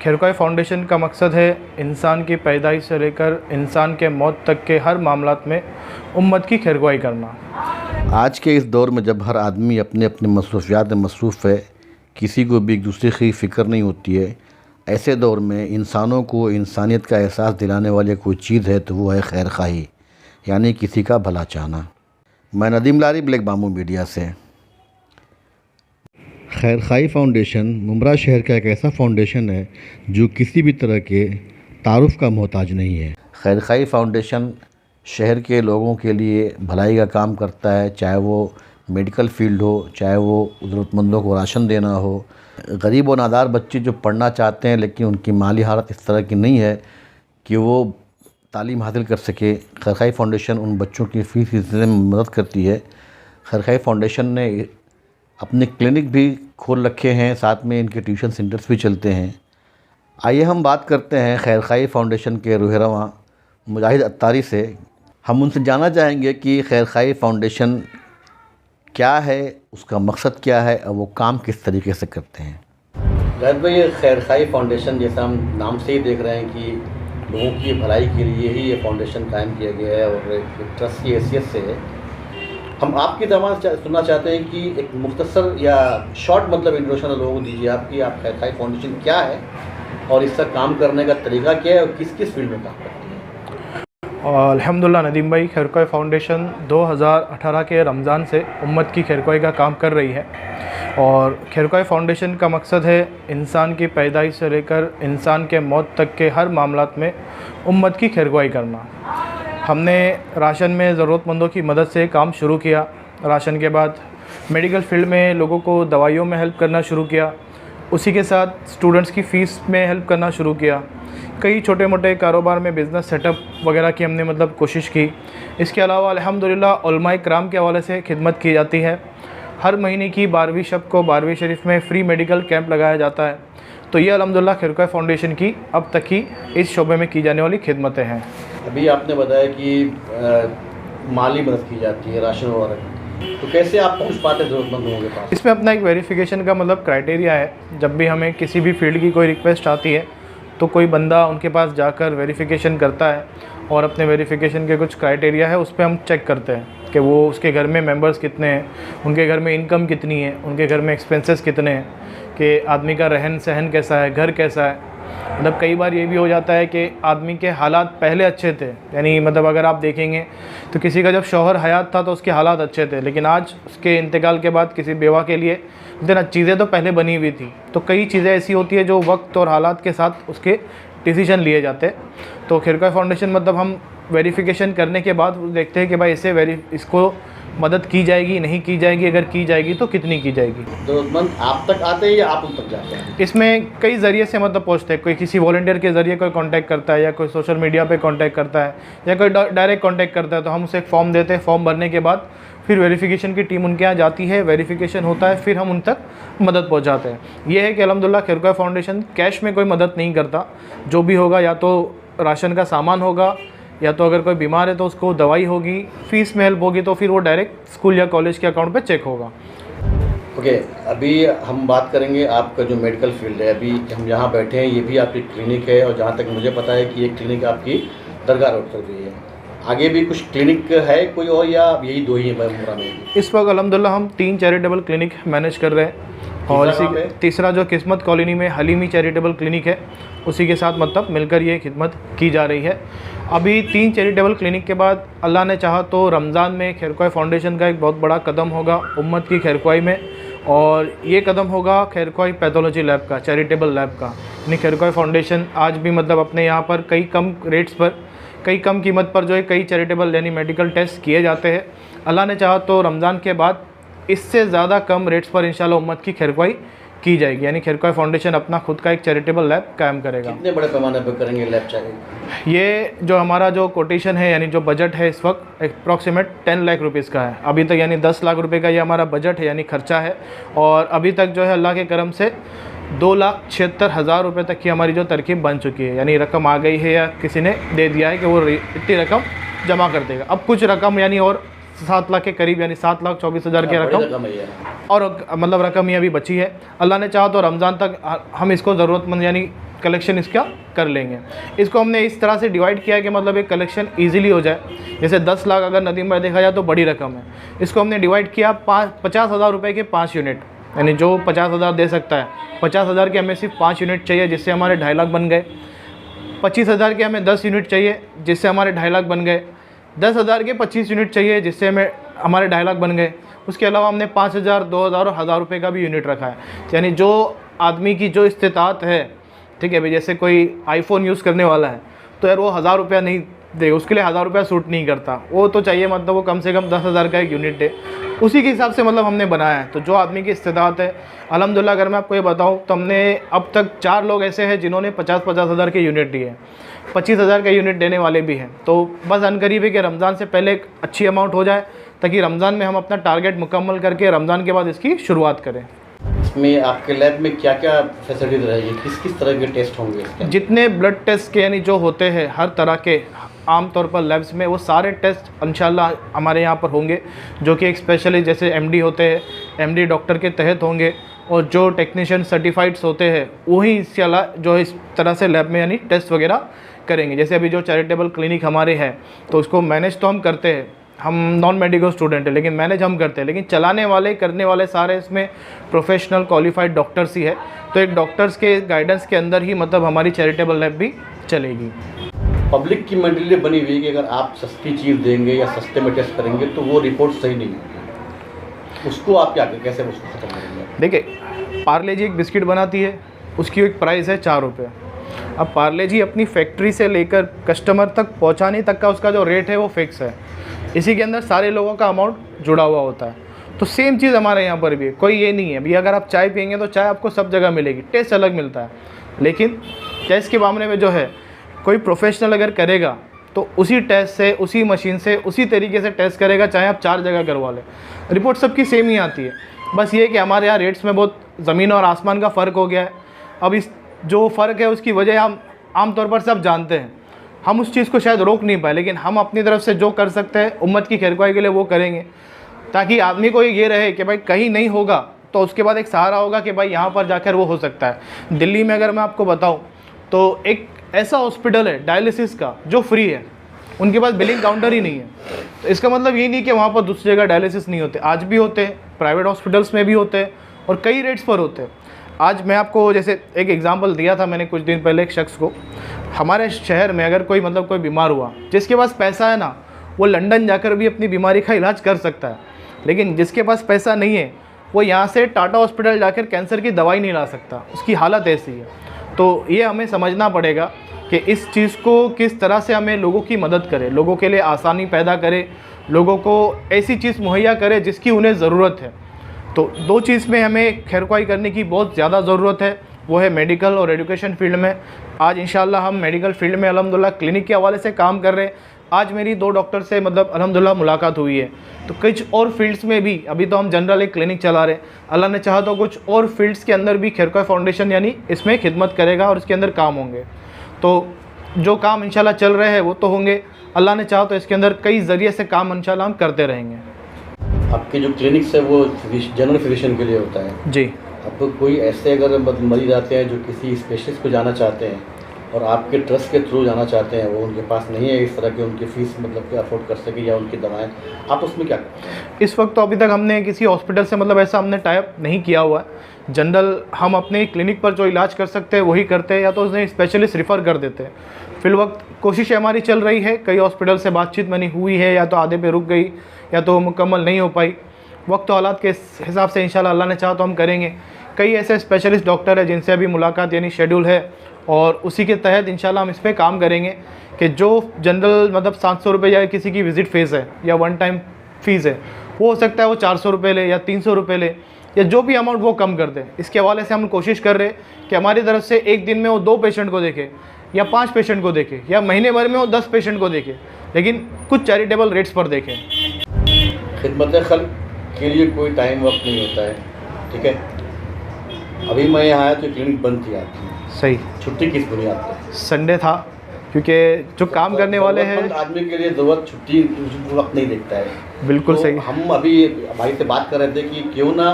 खैरख्वाही foundation का मकसद है इंसान की पैदाइश से लेकर इंसान के मौत तक के हर मामलात में उम्मत की खैरख्वाही करना। आज के इस दौर में जब हर आदमी अपने अपने मसरूफ़ियात में मसरूफ़ है, किसी को भी एक दूसरे की फ़िक्र नहीं होती है, ऐसे दौर में इंसानों को इंसानियत का एहसास दिलाने वाली कोई चीज़ है तो वो है खैरख्वाही, यानी किसी का भला चाहना। मैं नदीम लारी, ब्लैक बाम्बू मीडिया से। खैरख्वाही फ़ाउंडेशन मुमरा शहर का एक ऐसा फ़ाउंडेशन है जो किसी भी तरह के तारुफ़ का मोहताज नहीं है। खैरख्वाही फ़ाउंडेशन शहर के लोगों के लिए भलाई का काम करता है, चाहे वो मेडिकल फील्ड हो, चाहे वो ज़रूरतमंदों को राशन देना हो। गरीब और नादार बच्चे जो पढ़ना चाहते हैं लेकिन उनकी माली हालत इस तरह की नहीं है कि वो तालीम हासिल कर सके, खैरख्वाही फ़ाउंडेशन उन बच्चों की फ़ीस सिलसिले में मदद करती है। खैरख्वाही फ़ाउंडेशन ने अपने क्लिनिक भी खोल रखे हैं, साथ में इनके ट्यूशन सेंटर्स भी चलते हैं। आइए हम बात करते हैं खैरख्वाही फ़ाउंडेशन के रूहरवां मुजाहिद अत्तारी से। हम उनसे जानना चाहेंगे कि खैरख्वाही फ़ाउंडेशन क्या है, उसका मकसद क्या है और वो काम किस तरीके से करते हैं। जाहिद भाई, ये खैरख्वाही फ़ाउंडेशन जैसा हम नाम से ही देख रहे हैं कि लोगों की भलाई के लिए ही ये फ़ाउंडेशन कायम किया गया है और एक ट्रस्ट की हैसियत से है। हम आपकी ज़बान सुनना चाहते हैं कि एक मुख्तसर या शॉर्ट मतलब इंट्रोडक्शन लोगों को दीजिए आप कि आप खैरख्वाही फ़ाउंडेशन क्या है और इसका काम करने का तरीका क्या है और किस किस फील्ड में काम करती है। अल्हम्दुलिल्लाह नदीम भाई, खैरख्वाही फ़ाउंडेशन 2018 के रमज़ान से उम्मत की खैरख्वाही का काम कर रही है और खैरख्वाही फ़ाउंडेशन का मकसद है इंसान की पैदाइश से लेकर इंसान के मौत तक के हर मामलात में उम्मत की खैरख्वाही करना। हमने राशन में ज़रूरतमंदों की मदद से काम शुरू किया। राशन के बाद मेडिकल फील्ड में लोगों को दवाइयों में हेल्प करना शुरू किया। उसी के साथ स्टूडेंट्स की फ़ीस में हेल्प करना शुरू किया। कई छोटे मोटे कारोबार में बिज़नेस सेटअप वगैरह की हमने कोशिश की। इसके अलावा अल्हम्दुलिल्लाह उलमाए किराम के हवाले से खिदमत की जाती है। हर महीने की 12वीं शब को 12वीं शरीफ में फ्री मेडिकल कैंप लगाया जाता है। तो ये अल्हम्दुलिल्लाह खैरख्वाही फ़ाउंडेशन की अब तक की इस शोबे में की जाने वाली खिदमतें हैं। अभी आपने बताया कि माली मदद की जाती है राशन वगैरह की, तो कैसे आप पहुंच पाते हैं ज़रूरतमंद लोगों के पास? इसमें अपना एक वेरिफिकेशन का क्राइटेरिया है। जब भी हमें किसी भी फील्ड की कोई रिक्वेस्ट आती है तो कोई बंदा उनके पास जाकर वेरिफिकेशन करता है और अपने वेरिफिकेशन के कुछ क्राइटेरिया है, उस पर हम चेक करते हैं कि वो उसके घर में मेंबर्स कितने हैं, उनके घर में इनकम कितनी है, उनके घर में एक्सपेंसेस कितने हैं, कि आदमी का रहन सहन कैसा है, घर कैसा है। कई बार ये भी हो जाता है कि आदमी के हालात पहले अच्छे थे, यानी अगर आप देखेंगे तो किसी का जब शौहर हयात था तो उसके हालात अच्छे थे, लेकिन आज उसके इंतकाल के बाद किसी बेवा के लिए चीज़ें तो पहले बनी हुई थी। तो कई चीज़ें ऐसी होती है जो वक्त और हालात के साथ उसके डिसीजन लिए जाते हैं। तो खैरख्वाही फ़ाउंडेशन हम वेरिफिकेशन करने के बाद देखते हैं कि भाई इसको मदद की जाएगी, नहीं की जाएगी, अगर की जाएगी तो कितनी की जाएगी। ज़रूरतमंद आप तक आते हैं या आप उन तक जाते हैं? इसमें कई ज़रिए से पहुँचते हैं। कोई किसी वॉलंटियर के ज़रिए कोई कांटेक्ट करता है, या कोई सोशल मीडिया पे कांटेक्ट करता है, या कोई डायरेक्ट कांटेक्ट करता है। तो हम उसे एक फॉर्म देते हैं। फॉर्म भरने के बाद फिर वेरिफिकेशन की टीम उनके यहाँ जाती है, वेरिफिकेशन होता है, फिर हम उन तक मदद पहुँचाते हैं। ये है कि अल्हम्दुलिल्लाह खैरख्वाही फ़ाउंडेशन कैश में कोई मदद नहीं करता। जो भी होगा या तो राशन का सामान होगा, या तो अगर कोई बीमार है तो उसको दवाई होगी, फ़ीस में हेल्प होगी तो फिर वो डायरेक्ट स्कूल या कॉलेज के अकाउंट पे चेक होगा। ओके, अभी हम बात करेंगे आपका जो मेडिकल फील्ड है। अभी हम जहाँ बैठे हैं ये भी आपकी क्लिनिक है और जहाँ तक मुझे पता है कि ये क्लिनिक आपकी दरगाह रोड पर भी है। आगे भी कुछ क्लिनिक है कोई और या यही दो ही है मुमरा में? इस वक्त अल्हम्दुलिल्लाह हम 3 चैरिटेबल क्लिनिक मैनेज कर रहे हैं और तीसरा जो किस्मत कॉलोनी में हलीमी चैरिटेबल क्लिनिक है, उसी के साथ मिलकर ये खिदमत की जा रही है। अभी 3 चैरिटेबल क्लिनिक के बाद अल्लाह ने चाहा तो रमज़ान में खैरख्वाही फ़ाउंडेशन का एक बहुत बड़ा कदम होगा उम्मत की खैरख्वाही में, और ये कदम होगा खैरख्वाही पैथोलॉजी लैब का, चैरिटेबल लैब का। यानी खैरख्वाही फ़ाउंडेशन आज भी अपने यहाँ पर कई कम रेट्स पर, कई कम कीमत पर जो है कई चैरिटेबल यानी मेडिकल टेस्ट किए जाते हैं। अल्लाह ने चाहा तो रमज़ान के बाद इससे ज़्यादा कम रेट्स पर इंशाल्लाह उम्मत की खैरख्वाही की जाएगी। यानी खैरख्वाही फ़ाउंडेशन अपना खुद का एक चैरिटेबल लैब कायम करेगा। कितने बड़े पैमाने पर करेंगे लैब चाहिए? ये जो हमारा जो कोटेशन है, यानी जो बजट है इस वक्त अप्रॉक्सीमेट 10 लाख रुपीज़ का है अभी तक, यानी 10 लाख रुपए का ये हमारा बजट है, यानी खर्चा है। और अभी तक जो है अल्लाह के करम से 2,76,000 रुपये तक की हमारी जो तरकीब बन चुकी है, यानी रकम आ गई है या किसी ने दे दिया है कि वो इतनी रकम जमा कर देगा। अब कुछ रकम यानी और 7 लाख के करीब, यानी 7,24,000 की रकम, और मतलब रकम ये अभी बची है। अल्लाह ने चाहा तो रमज़ान तक हम इसको ज़रूरतमंद यानी कलेक्शन इसका कर लेंगे। इसको हमने इस तरह से डिवाइड किया है कि मतलब एक कलेक्शन ईजिली हो जाए। जैसे 10 लाख अगर नदीम भाई देखा जाए तो बड़ी रकम है, इसको हमने डिवाइड किया 50,000 रुपये के 5 यूनिट, यानी जो 50,000 दे सकता है, 50,000 के हमें सिर्फ 5 यूनिट चाहिए जिससे हमारे 2.5 लाख बन गए। 25,000 के हमें 10 यूनिट चाहिए जिससे हमारे 2.5 लाख बन गए। 10,000 के 25 यूनिट चाहिए जिससे हमें हमारे 2.5 लाख बन गए। उसके अलावा हमने 5,000, 2,000 और 1,000 रुपये का भी यूनिट रखा है, यानी जो आदमी की जो इस्तिताअत है, ठीक है भाई, जैसे कोई आईफोन यूज़ करने वाला है तो यार वो 1,000 रुपया नहीं दे, उसके लिए 1,000 रुपया सूट नहीं करता, वो तो चाहिए मतलब वो कम से कम 10,000 का एक यूनिट दे। उसी के हिसाब से मतलब हमने बनाया है। तो जो आदमी की इस्तिताअत है, अल्हम्दुलिल्लाह अगर मैं आपको ये बताऊं तो हमने अब तक 4 लोग ऐसे हैं जिन्होंने 50,000 के यूनिट दिए, 25,000 का यूनिट देने वाले भी हैं। तो बस अनकरीब है कि रमज़ान से पहले एक अच्छी अमाउंट हो जाए ताकि रमज़ान में हम अपना टारगेट मुकम्मल करके रमज़ान के बाद इसकी शुरुआत करें। इसमें आपके लैब में क्या क्या फैसिलिटीज रहेगी, किस किस तरह के टेस्ट होंगे इसके? जितने ब्लड टेस्ट के यानी जो होते हैं हर तरह के आम तौर पर लैब्स में, वो सारे टेस्ट इंशाल्लाह हमारे यहाँ पर होंगे, जो कि एक स्पेशलिस्ट जैसे एमडी होते हैं, एमडी डॉक्टर के तहत होंगे, और जो टेक्नीशियन सर्टिफाइड्स होते हैं वही इंशाल्लाह जो इस तरह से लैब में यानी टेस्ट वगैरह करेंगे। जैसे अभी जो चैरिटेबल क्लिनिक हमारे हैं तो उसको मैनेज तो हम करते हैं, हम नॉन मेडिकल स्टूडेंट हैं लेकिन मैनेज हम करते हैं, लेकिन चलाने वाले करने वाले सारे इसमें प्रोफेशनल क्वालिफाइड डॉक्टर्स ही है। तो एक डॉक्टर्स के गाइडेंस के अंदर ही मतलब हमारी चैरिटेबल लैब भी चलेगी। पब्लिक की मेंटालिटी बनी हुई है कि अगर आप सस्ती चीज़ देंगे या सस्ते में टेस्ट करेंगे तो वो रिपोर्ट सही नहीं होगी, उसको आप क्या कैसे उसको खत्म करेंगे? देखिए, पार्ले जी एक बिस्किट बनाती है, उसकी एक प्राइस है 4 रुपये। अब पार्ले जी अपनी फैक्ट्री से लेकर कस्टमर तक पहुंचाने तक का उसका जो रेट है वो फिक्स है, इसी के अंदर सारे लोगों का अमाउंट जुड़ा हुआ होता है। तो सेम चीज़ हमारे यहाँ पर भी है, कोई ये नहीं है भैया अगर आप चाय पियेंगे तो चाय आपको सब जगह मिलेगी, टेस्ट अलग मिलता है, लेकिन टेस्ट के मामले में जो है कोई प्रोफेशनल अगर करेगा तो उसी टेस्ट से, उसी मशीन से, उसी तरीके से टेस्ट करेगा, चाहे आप 4 जगह करवा लें, रिपोर्ट सबकी सेम ही आती है। बस ये कि हमारे यहाँ रेट्स में बहुत ज़मीन और आसमान का फ़र्क हो गया है। अब इस जो फ़र्क है उसकी वजह हम आमतौर पर सब जानते हैं, हम उस चीज़ को शायद रोक नहीं पाए, लेकिन हम अपनी तरफ से जो कर सकते हैं उम्मत की खैरख्वाही के लिए वो करेंगे, ताकि आदमी को ये रहे कि भाई कहीं नहीं होगा तो उसके बाद एक सहारा होगा कि भाई यहाँ पर जाकर वो हो सकता है। दिल्ली में अगर मैं आपको बताऊँ तो एक ऐसा हॉस्पिटल है डायलिसिस का जो फ्री है, उनके पास बिलिंग काउंटर ही नहीं है। तो इसका मतलब ये नहीं कि वहाँ पर दूसरी जगह डायलिसिस नहीं होते, आज भी होते हैं, प्राइवेट हॉस्पिटल्स में भी होते हैं और कई रेट्स पर होते हैं। आज मैं आपको जैसे एक एग्जांपल दिया था मैंने कुछ दिन पहले एक शख्स को, हमारे शहर में अगर कोई मतलब कोई बीमार हुआ, जिसके पास पैसा है ना वो लंदन जाकर भी अपनी बीमारी का इलाज कर सकता है, लेकिन जिसके पास पैसा नहीं है वो यहाँ से टाटा हॉस्पिटल जाकर कैंसर की दवाई नहीं ला सकता, उसकी हालत ऐसी है। तो ये हमें समझना पड़ेगा कि इस चीज़ को किस तरह से हमें लोगों की मदद करें, लोगों के लिए आसानी पैदा करें, लोगों को ऐसी चीज़ मुहैया करें जिसकी उन्हें ज़रूरत है। तो 2 चीज़ में हमें खैरख्वाही करने की बहुत ज़्यादा ज़रूरत है, वो है मेडिकल और एजुकेशन फील्ड में। आज इंशाल्लाह हम मेडिकल फील्ड में अल्हम्दुलिल्लाह क्लिनिक के हवाले से काम कर रहे हैं। आज मेरी 2 डॉक्टर से मतलब अल्हम्दुलिल्लाह मुलाकात हुई है। तो कुछ और फील्ड्स में भी, अभी तो हम जनरल एक क्लिनिक चला रहे हैं, अल्लाह ने चाहा तो कुछ और फील्ड्स के अंदर भी खैरख्वाही फाउंडेशन यानी इसमें खिदमत करेगा और इसके अंदर काम होंगे। तो जो काम इंशाल्लाह चल रहे हैं वो तो होंगे, अल्लाह ने चाहा तो इसके अंदर कई ज़रिए से काम इंशाल्लाह हम करते रहेंगे। आपके जो क्लिनिक्स है वो जनरल फिजिशियन के लिए होता है जी। आपको कोई ऐसे अगर मरीज आते हैं जो किसी स्पेशलिस्ट को जाना चाहते हैं और आपके ट्रस्ट के थ्रू जाना चाहते हैं, वो उनके पास नहीं है इस तरह की उनकी फ़ीस मतलब कि अफोर्ड कर सके या उनकी दवाएं, आप उसमें क्या करते हैं? इस वक्त तो अभी तक हमने किसी हॉस्पिटल से मतलब ऐसा हमने टाइप नहीं किया हुआ है। जनरल हम अपने क्लिनिक पर जो इलाज कर सकते हैं वही करते हैं, या तो उन्हें स्पेशलिस्ट रिफ़र कर देते हैं। फिल वक्त कोशिश हमारी चल रही है, कई हॉस्पिटल से बातचीत मैंने हुई है, या तो आधे पे रुक गई या तो मुकम्मल नहीं हो पाई। वक्त हालात के हिसाब से इंशाल्लाह अल्लाह ने चाहा तो हम करेंगे। कई ऐसे स्पेशलिस्ट डॉक्टर हैं जिनसे अभी मुलाकात यानी शेड्यूल है, और उसी के तहत इंशाल्लाह हम इस पर काम करेंगे कि जो जनरल मतलब 700 रुपये या किसी की विज़िट फ़ीस है या वन टाइम फ़ीस है, वो हो सकता है वो 400 रुपये ले या 300 रुपये ले, या जो भी अमाउंट वो कम कर दे। इसके हवाले से हम कोशिश कर रहे हैं कि हमारी तरफ से एक दिन में वो 2 पेशेंट को देखे या 5 पेशेंट को देखे, या महीने भर में वो 10 पेशेंट को देखे, लेकिन कुछ चैरिटेबल रेट्स पर देखें। खिदमत खल्क के लिए कोई टाइम वक्त नहीं होता है, ठीक है। अभी मैं यहाँ आया तो क्लिनिक बंद थी आपकी, सही। छुट्टी किस बुनियाद पर? संडे था, क्योंकि जो काम करने वाले हैं, ज़रूरतमंद आदमी के लिए ज़रूरत छुट्टी वक्त नहीं देखता है। बिल्कुल तो सही। हम अभी भाई से बात कर रहे थे कि क्यों ना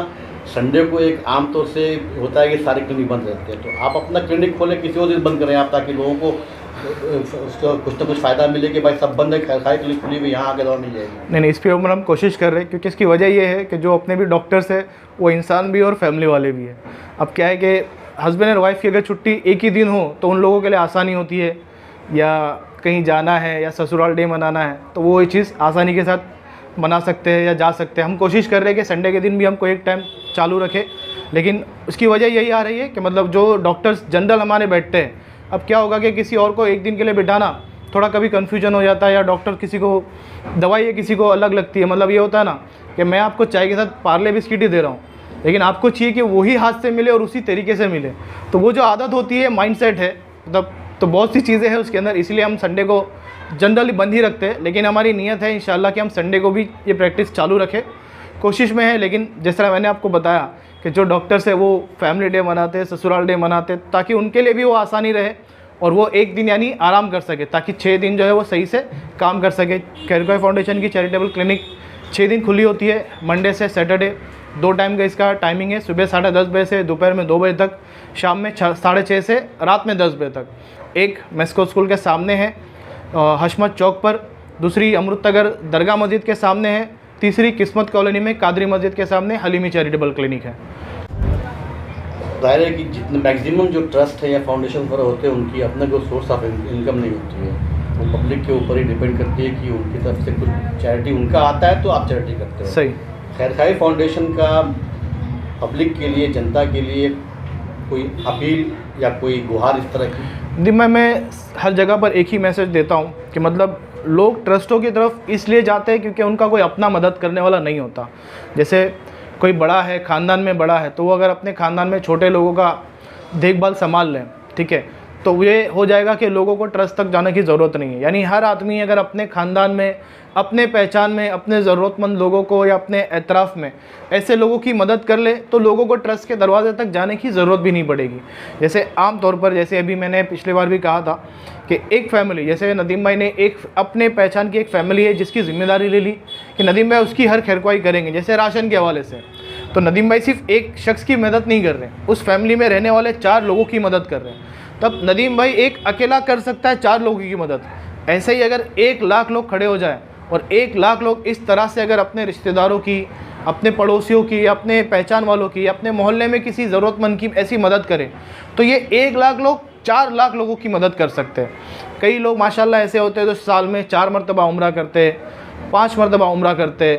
संडे को एक आमतौर से होता है कि सारे क्लिनिक बंद रहते हैं, तो आप अपना क्लिनिक खोलें, किसी और दिन बंद करें आप, ताकि लोगों को उसका कुछ ना कुछ फ़ायदा मिले कि भाई सब बंद है, खैर क्लिनिक खुली हुई, यहाँ आगे दवा मिल जाएगी। नहीं, इस पे ऊपर हम कोशिश कर रहे हैं, क्योंकि इसकी वजह ये है कि जो अपने भी डॉक्टर्स है वो इंसान भी और फैमिली वाले भी है। अब क्या है कि हस्बैंड और वाइफ की अगर छुट्टी एक ही दिन हो तो उन लोगों के लिए आसानी होती है, या कहीं जाना है या ससुराल डे मनाना है तो वो ये चीज़ आसानी के साथ मना सकते हैं या जा सकते हैं। हम कोशिश कर रहे हैं कि संडे के दिन भी हमको एक टाइम चालू रखें, लेकिन उसकी वजह यही आ रही है कि मतलब जो डॉक्टर्स जनरल हमारे बैठते हैं, अब क्या होगा कि किसी और को एक दिन के लिए बिठाना थोड़ा कभी कन्फ्यूजन हो जाता है, या डॉक्टर किसी को दवाई किसी को अलग लगती है। मतलब ये होता है ना कि मैं आपको चाय के साथ पार्ले बिस्किट ही दे रहा हूँ, लेकिन आपको चाहिए कि वही हाथ से मिले और उसी तरीके से मिले। तो वो जो आदत होती है, माइंडसेट है, मतलब तो बहुत सी चीज़ें हैं उसके अंदर, इसलिए हम संडे को जनरली बंद ही रखते हैं। लेकिन हमारी नीयत है इंशाल्लाह कि हम संडे को भी ये प्रैक्टिस चालू रखें, कोशिश में है। लेकिन जिस तरह मैंने आपको बताया कि जो डॉक्टर्स है वो फैमिली डे मनाते हैं, ससुराल डे मनाते हैं, ताकि उनके लिए भी वो आसानी रहे और वो एक दिन यानी आराम कर सके, ताकि 6 दिन जो है वो सही से काम कर सके। खैरखोह फाउंडेशन की चैरिटेबल क्लिनिक 6 दिन खुली होती है, मंडे से सैटरडे। 2 टाइम का इसका टाइमिंग है, सुबह 10:30 बजे से दोपहर में 2 बजे तक, शाम में 6:30 से रात में 10 बजे तक। एक मेस्को स्कूल के सामने है हशमत चौक पर, दूसरी अमृतनगर दरगाह मस्जिद के सामने है, तीसरी किस्मत कॉलोनी में कादरी मस्जिद के सामने हलीमी चैरिटेबल क्लिनिक है। जाहिर है कि जितने मैक्सिमम जो ट्रस्ट है या फाउंडेशन वगैरह होते हैं उनकी अपना कोई सोर्स ऑफ इनकम नहीं होती है, वो पब्लिक के ऊपर ही डिपेंड करती है कि उनकी तरफ से कुछ चैरिटी उनका आता है तो आप चैरिटी करते हो। सही। खैरखाई फाउंडेशन का पब्लिक के लिए, जनता के लिए कोई अपील या कोई गुहार इस तरह की? जी, मैं हर जगह पर एक ही मैसेज देता हूँ कि मतलब लोग ट्रस्टों की तरफ इसलिए जाते हैं क्योंकि उनका कोई अपना मदद करने वाला नहीं होता। जैसे कोई बड़ा है, ख़ानदान में बड़ा है, तो वो अगर अपने ख़ानदान में छोटे लोगों का देखभाल संभाल लें, ठीक है, तो ये हो जाएगा कि लोगों को ट्रस्ट तक जाने की ज़रूरत नहीं है। यानी हर आदमी अगर अपने ख़ानदान में, अपने पहचान में, अपने ज़रूरतमंद लोगों को या अपने एतराफ़ में ऐसे लोगों की मदद कर ले तो लोगों को ट्रस्ट के दरवाजे तक जाने की ज़रूरत भी नहीं पड़ेगी। जैसे आम तौर पर, जैसे अभी मैंने पिछली बार भी कहा था कि एक फ़ैमिली, जैसे नदीम भाई ने एक अपने पहचान की एक फ़ैमिली है जिसकी ज़िम्मेदारी ले ली कि नदीम भाई उसकी हर खैरख्वाही करेंगे, जैसे राशन के हवाले से। तो नदीम भाई सिर्फ एक शख्स की मदद नहीं कर रहे, उस फैमिली में रहने वाले 4 लोगों की मदद कर रहे हैं। तब नदीम भाई एक अकेला कर सकता है 4 लोगों की मदद। ऐसे ही अगर 1 लाख लोग खड़े हो जाए और 1 लाख लोग इस तरह से अगर अपने रिश्तेदारों की, अपने पड़ोसियों की, अपने पहचान वालों की, अपने मोहल्ले में किसी ज़रूरतमंद की ऐसी मदद करें, तो ये 1 लाख लोग 4 लाख लोगों की मदद कर सकते हैं। कई लोग माशाल्लाह ऐसे होते हैं जो साल में 4 मरतबा उम्रा करते, 5 मरतबा उम्रा करते।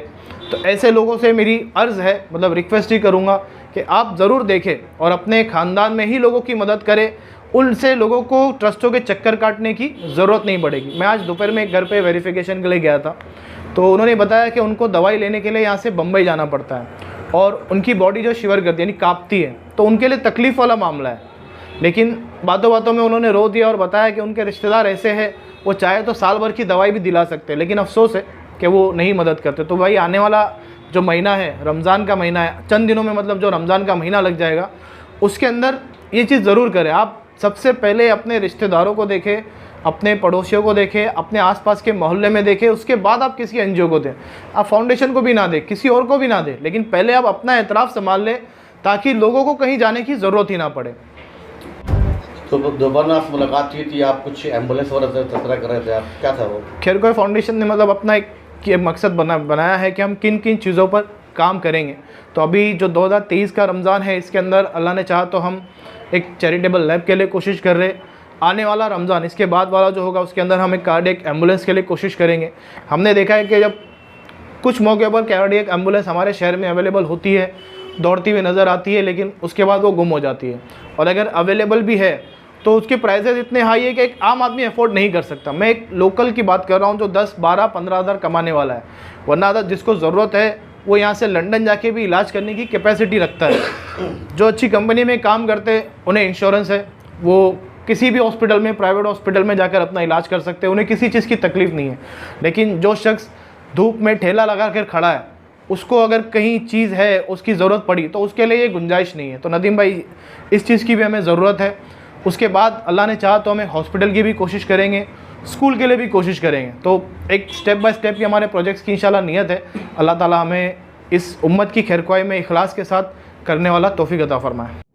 तो ऐसे लोगों से मेरी अर्ज़ है, मतलब रिक्वेस्ट ही करूँगा कि आप ज़रूर देखें और अपने ख़ानदान में ही लोगों की मदद करें। उनसे लोगों को ट्रस्टों के चक्कर काटने की ज़रूरत नहीं पड़ेगी। मैं आज दोपहर में एक घर पे वेरिफिकेशन के लिए गया था, तो उन्होंने बताया कि उनको दवाई लेने के लिए यहाँ से बम्बई जाना पड़ता है और उनकी बॉडी जो शिवर करती है, यानी काँपती है, तो उनके लिए तकलीफ़ वाला मामला है। लेकिन बातों बातों में उन्होंने रो दिया और बताया कि उनके रिश्तेदार ऐसे हैं, वो चाहे तो साल भर की दवाई भी दिला सकते हैं, लेकिन अफसोस है कि वो नहीं मदद करते। तो भाई आने वाला जो महीना है, रमज़ान का महीना है, चंद दिनों में मतलब जो रमज़ान का महीना लग जाएगा, उसके अंदर ये चीज़ ज़रूर करें। आप सबसे पहले अपने रिश्तेदारों को देखें, अपने पड़ोसियों को देखें, अपने आसपास के मोहल्ले में देखें, उसके बाद आप किसी एनजीओ को दें। आप फाउंडेशन को भी ना दें, किसी और को भी ना दें, लेकिन पहले आप अपना एतराफ़ संभाल लें ताकि लोगों को कहीं जाने की ज़रूरत ही ना पड़े। तो दोपहर में आपसे मुलाकात हुई थी, आप कुछ एम्बुलेंस वगैरह तस्करा कर रहे थे, आप क्या था वो? खैरखोह फाउंडेशन ने मतलब अपना एक मकसद बनाया है कि हम किन किन चीज़ों पर काम करेंगे। तो अभी जो 2023 का रमज़ान है, इसके अंदर अल्लाह ने चाहा तो हम एक चैरिटेबल लैब के लिए कोशिश कर रहे। आने वाला रमज़ान, इसके बाद वाला जो होगा, उसके अंदर हम एक कार्डियक एम्बुलेंस के लिए कोशिश करेंगे। हमने देखा है कि जब कुछ मौके पर कार्डियक एम्बुलेंस हमारे शहर में अवेलेबल होती है, दौड़ती हुई नज़र आती है, लेकिन उसके बाद वो गुम हो जाती है। और अगर अवेलेबल भी है तो उसके प्राइसेस इतने हाई है कि एक आम आदमी अफोर्ड नहीं कर सकता। मैं एक लोकल की बात कर रहा हूँ जो 10, 12, 15 हज़ार कमाने वाला है, वरना अगर जिसको ज़रूरत है वो यहाँ से लंदन जाके भी इलाज करने की कैपेसिटी रखता है। जो अच्छी कंपनी में काम करते हैं उन्हें इंश्योरेंस है, वो किसी भी हॉस्पिटल में, प्राइवेट हॉस्पिटल में जाकर अपना इलाज कर सकते हैं, उन्हें किसी चीज़ की तकलीफ़ नहीं है। लेकिन जो शख्स धूप में ठेला लगा कर खड़ा है, उसको अगर कहीं चीज़ है, उसकी ज़रूरत पड़ी, तो उसके लिए ये गुंजाइश नहीं है। तो नदीम भाई, इस चीज़ की भी हमें ज़रूरत है उसके बाद अल्लाह ने चाहा तो हमें हॉस्पिटल की भी कोशिश करेंगे, स्कूल के लिए भी कोशिश करेंगे। तो एक स्टेप बाय स्टेप की हमारे प्रोजेक्ट्स की इंशाल्लाह नियत है। अल्लाह ताला हमें इस उम्मत की खैरख्वाही में इखलास के साथ करने वाला तौफीक अता फरमाए।